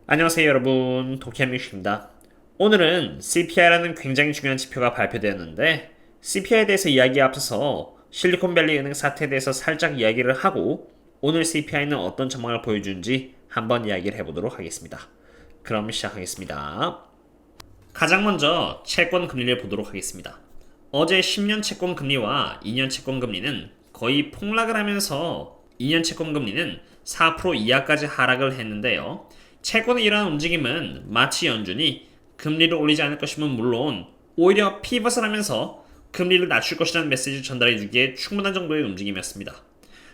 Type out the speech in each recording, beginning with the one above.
안녕하세요 여러분, 도키함뉴스입니다. 오늘은 CPI라는 굉장히 중요한 지표가 발표되었는데 CPI에 대해서 이야기에 앞서서 실리콘밸리 은행 사태에 대해서 살짝 이야기를 하고 오늘 CPI는 어떤 전망을 보여주는지 한번 이야기를 해보도록 하겠습니다. 그럼 시작하겠습니다. 가장 먼저 채권 금리를 보도록 하겠습니다. 어제 10년 채권 금리와 2년 채권 금리는 거의 폭락을 하면서 2년 채권 금리는 4% 이하까지 하락을 했는데요. 채권의 이러한 움직임은 마치 연준이 금리를 올리지 않을 것이면 물론 오히려 피벗을 하면서 금리를 낮출 것이라는 메시지를 전달해주기에 충분한 정도의 움직임이었습니다.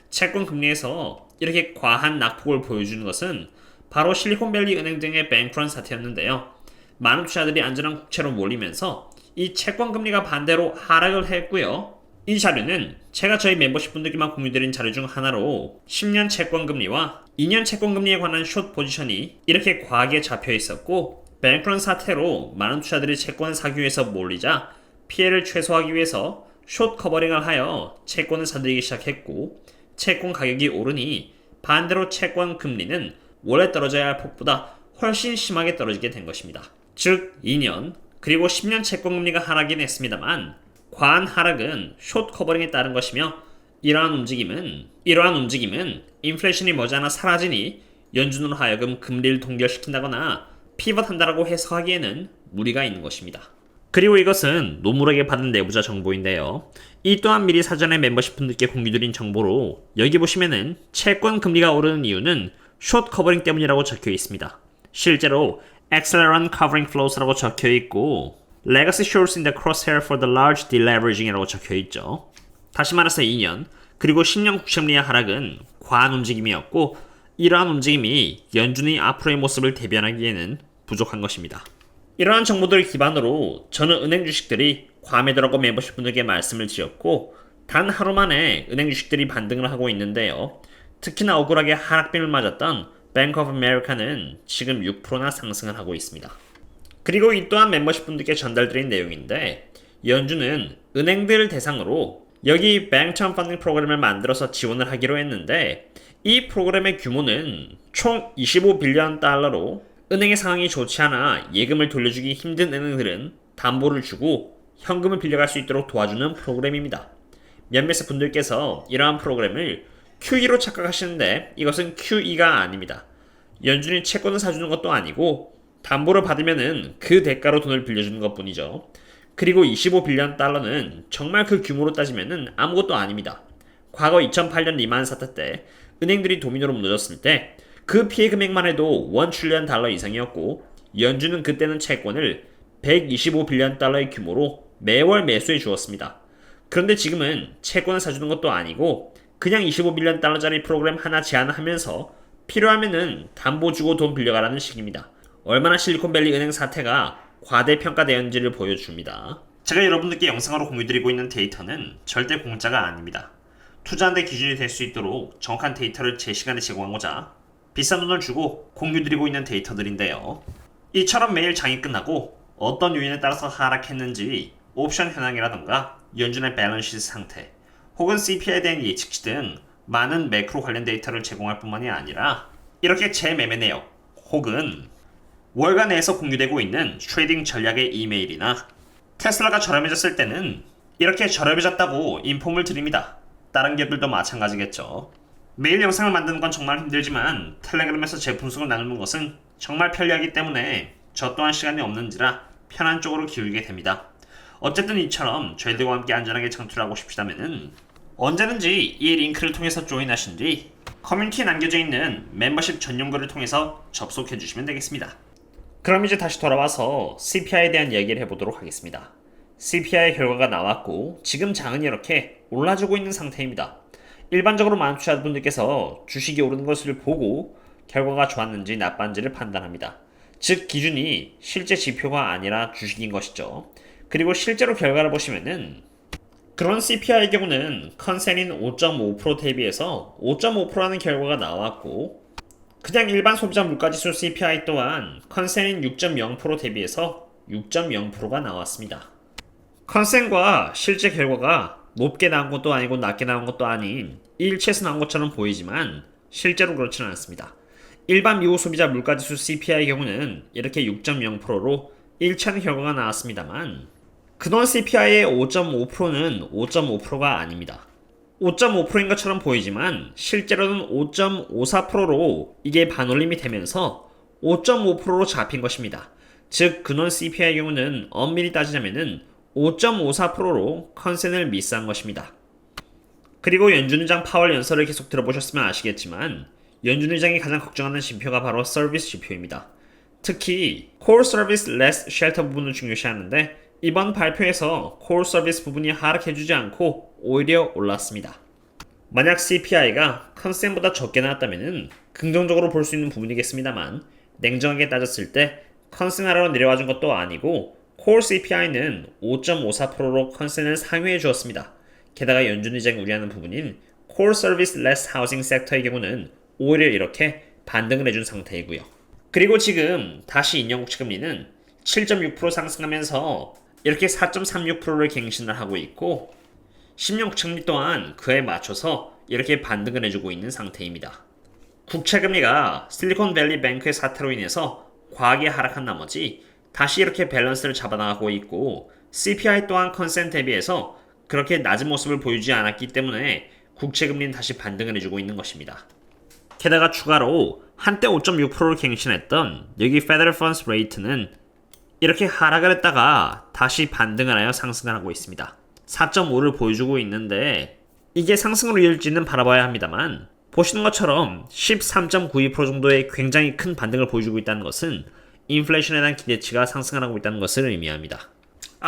채권 금리에서 이렇게 과한 낙폭을 보여주는 것은 바로 실리콘밸리 은행 등의 뱅크런 사태였는데요. 많은 투자들이 안전한 국채로 몰리면서 이 채권 금리가 반대로 하락을 했고요. 이 자료는 제가 저희 멤버십 분들께만 공유드린 자료 중 하나로 10년 채권 금리와 2년 채권 금리에 관한 숏 포지션이 이렇게 과하게 잡혀 있었고 뱅크런 사태로 많은 투자들이 채권을 사기 위해서 몰리자 피해를 최소화하기 위해서 숏 커버링을 하여 채권을 사들이기 시작했고 채권 가격이 오르니 반대로 채권 금리는 원래 떨어져야 할 폭보다 훨씬 심하게 떨어지게 된 것입니다. 즉 2년 그리고 10년 채권 금리가 하락이긴 했습니다만 과한 하락은 숏 커버링에 따른 것이며 이러한 움직임은 인플레이션이 머지않아 사라지니 연준으로 하여금 금리를 동결시킨다거나 피벗한다라고 해석하기에는 무리가 있는 것입니다. 그리고 이것은 노물에게 받은 내부자 정보인데요. 이 또한 미리 사전에 멤버십 분들께 공유드린 정보로 여기 보시면은 채권 금리가 오르는 이유는 숏 커버링 때문이라고 적혀 있습니다. 실제로 Accelerant Covering Flows라고 적혀 있고 Legacy Shorts in the Crosshair for the Large Deleveraging이라고 적혀 있죠. 다시 말해서 2년 그리고 10년 국채금리의 하락은 과한 움직임이었고 이러한 움직임이 연준의 앞으로의 모습을 대변하기에는 부족한 것입니다. 이러한 정보들을 기반으로 저는 은행 주식들이 과매도라고 멤버십 분들께 말씀을 드렸고 단 하루 만에 은행 주식들이 반등을 하고 있는데요. 특히나 억울하게 하락빔을 맞았던 Bank of America는 지금 6%나 상승을 하고 있습니다. 그리고 이 또한 멤버십 분들께 전달드린 내용인데 연준은 은행들 대상으로 여기 Bank Term Funding 프로그램을 만들어서 지원을 하기로 했는데 이 프로그램의 규모는 총 25빌리언 달러로 은행의 상황이 좋지 않아 예금을 돌려주기 힘든 은행들은 담보를 주고 현금을 빌려갈 수 있도록 도와주는 프로그램입니다. 몇몇 분들께서 이러한 프로그램을 QE로 착각하시는데 이것은 QE가 아닙니다. 연준이 채권을 사주는 것도 아니고 담보를 받으면은 그 대가로 돈을 빌려주는 것 뿐이죠. 그리고 25빌리언 달러는 정말 그 규모로 따지면은 아무것도 아닙니다. 과거 2008년 리만 사태 때 은행들이 도미노로 무너졌을 때 그 피해 금액만 해도 1트릴리언 달러 이상이었고 연준은 그때는 채권을 125빌리언 달러의 규모로 매월 매수해 주었습니다. 그런데 지금은 채권을 사주는 것도 아니고 그냥 25빌리언 달러짜리 프로그램 하나 제안하면서 필요하면은 담보 주고 돈 빌려가라는 식입니다. 얼마나 실리콘밸리 은행 사태가 과대평가되었는지를 보여줍니다. 제가 여러분들께 영상으로 공유드리고 있는 데이터는 절대 공짜가 아닙니다. 투자하는 데 기준이 될 수 있도록 정확한 데이터를 제 시간에 제공하고자 비싼 돈을 주고 공유드리고 있는 데이터들인데요. 이처럼 매일 장이 끝나고 어떤 요인에 따라서 하락했는지 옵션 현황이라던가 연준의 밸런스 상태 혹은 CPI에 대한 예측치 등 많은 매크로 관련 데이터를 제공할 뿐만이 아니라 이렇게 제 매매 내역 혹은 월간 내에서 공유되고 있는 트레이딩 전략의 이메일이나 테슬라가 저렴해졌을 때는 이렇게 저렴해졌다고 인폼을 드립니다. 다른 기업들도 마찬가지겠죠. 매일 영상을 만드는 건 정말 힘들지만 텔레그램에서 제품 속을 나누는 것은 정말 편리하기 때문에 저 또한 시간이 없는지라 편한 쪽으로 기울이게 됩니다. 어쨌든 이처럼 저희들과 함께 안전하게 창출하고 싶으시다면 언제든지 이 링크를 통해서 조인하신 뒤 커뮤니티에 남겨져 있는 멤버십 전용 글을 통해서 접속해 주시면 되겠습니다. 그럼 이제 다시 돌아와서 CPI에 대한 이야기를 해보도록 하겠습니다. CPI 결과가 나왔고 지금 장은 이렇게 올라주고 있는 상태입니다. 일반적으로 많은 투자자분들께서 주식이 오르는 것을 보고 결과가 좋았는지 나빴는지를 판단합니다. 즉 기준이 실제 지표가 아니라 주식인 것이죠. 그리고 실제로 결과를 보시면은 그런 CPI의 경우는 컨센인 5.5% 대비해서 5.5%라는 결과가 나왔고 그냥 일반 소비자 물가지수 CPI 또한 컨센인 6.0% 대비해서 6.0%가 나왔습니다. 컨센과 실제 결과가 높게 나온 것도 아니고 낮게 나온 것도 아닌 일치해서 나온 것처럼 보이지만 실제로 그렇지는 않습니다. 일반 미국 소비자 물가지수 CPI의 경우는 이렇게 6.0%로 1차는 결과가 나왔습니다만 근원 CPI의 5.5%는 5.5%가 아닙니다. 5.5%인 것처럼 보이지만 실제로는 5.54%로 이게 반올림이 되면서 5.5%로 잡힌 것입니다. 즉 근원 CPI의 경우는 엄밀히 따지자면은 5.54%로 컨센을 미스한 것입니다. 그리고 연준 의장 파월 연설을 계속 들어보셨으면 아시겠지만 연준 의장이 가장 걱정하는 지표가 바로 서비스 지표입니다. 특히 Core Service Less Shelter 부분을 중요시하는데 이번 발표에서 Core Service 부분이 하락해주지 않고 오히려 올랐습니다. 만약 CPI가 컨센보다 적게 나왔다면 긍정적으로 볼 수 있는 부분이겠습니다만 냉정하게 따졌을 때 컨센 하락으로 내려와준 것도 아니고 Core CPI는 5.54%로 컨센을 상회해 주었습니다. 게다가 연준 의장이 우려하는 부분인 Core Service Less Housing Sector의 경우는 오히려 이렇게 반등을 해준 상태이고요. 그리고 지금 다시 인형 국채금리는 7.6% 상승하면서 이렇게 4.36%를 갱신을 하고 있고 10년 국채금리 또한 그에 맞춰서 이렇게 반등을 해주고 있는 상태입니다. 국채금리가 실리콘밸리 뱅크의 사태로 인해서 과하게 하락한 나머지 다시 이렇게 밸런스를 잡아나가고 있고 CPI 또한 컨센 대비해서 그렇게 낮은 모습을 보이지 않았기 때문에 국채금리는 다시 반등을 해주고 있는 것입니다. 게다가 추가로 한때 5.6%를 갱신했던 여기 Federal Funds Rate는 이렇게 하락을 했다가 다시 반등을 하여 상승을 하고 있습니다. 4.5를 보여주고 있는데 이게 상승으로 이을지는 바라봐야 합니다만 보시는 것처럼 13.92% 정도의 굉장히 큰 반등을 보여주고 있다는 것은 인플레이션에 대한 기대치가 상승을 하고 있다는 것을 의미합니다.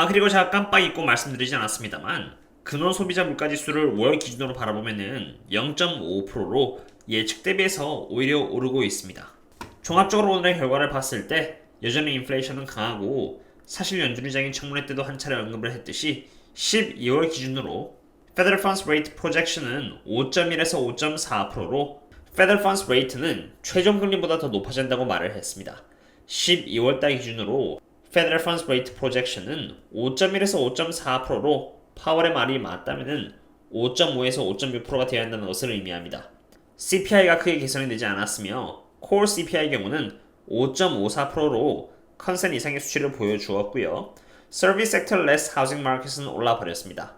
그리고 제가 깜빡 잊고 말씀드리지 않았습니다만 근원 소비자 물가지수를 월 기준으로 바라보면은 0.5%로 예측 대비해서 오히려 오르고 있습니다. 종합적으로 오늘의 결과를 봤을 때 여전히 인플레이션은 강하고 사실 연준 의장이 청문회 때도 한 차례 언급을 했듯이 12월 기준으로 Federal Funds Rate Projection은 5.1에서 5.4%로 Federal Funds Rate는 최종 금리보다 더 높아진다고 말을 했습니다. 12월 달 기준으로 Federal Funds Rate Projection은 5.1에서 5.4%로 파월의 말이 맞다면은 5.5에서 5.6%가 되어야 한다는 것을 의미합니다. CPI가 크게 개선이 되지 않았으며 Core CPI의 경우는 5.54%로 컨센 이상의 수치를 보여주었고요. Service Sector Less Housing Market은 올라버렸습니다.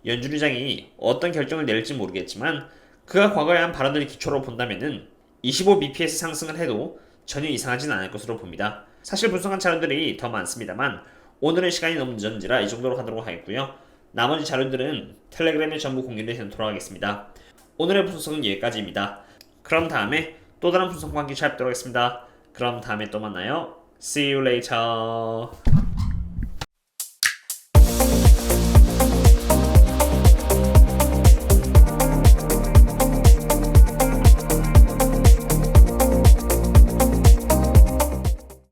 연준 의장이 어떤 결정을 내릴지 모르겠지만 그가 과거에 한 발언들을 기초로 본다면은 25bps 상승을 해도 전혀 이상하진 않을 것으로 봅니다. 사실 분석한 자료들이 더 많습니다만 오늘은 시간이 너무 늦었는지라 이 정도로 가도록 하겠고요. 나머지 자료들은 텔레그램에 전부 공개를 해놓도록 하겠습니다. 오늘의 분석은 여기까지입니다. 그럼 다음에 또 다른 분석과 함께 찾아뵙도록 하겠습니다. 그럼 다음에 또 만나요. See you later.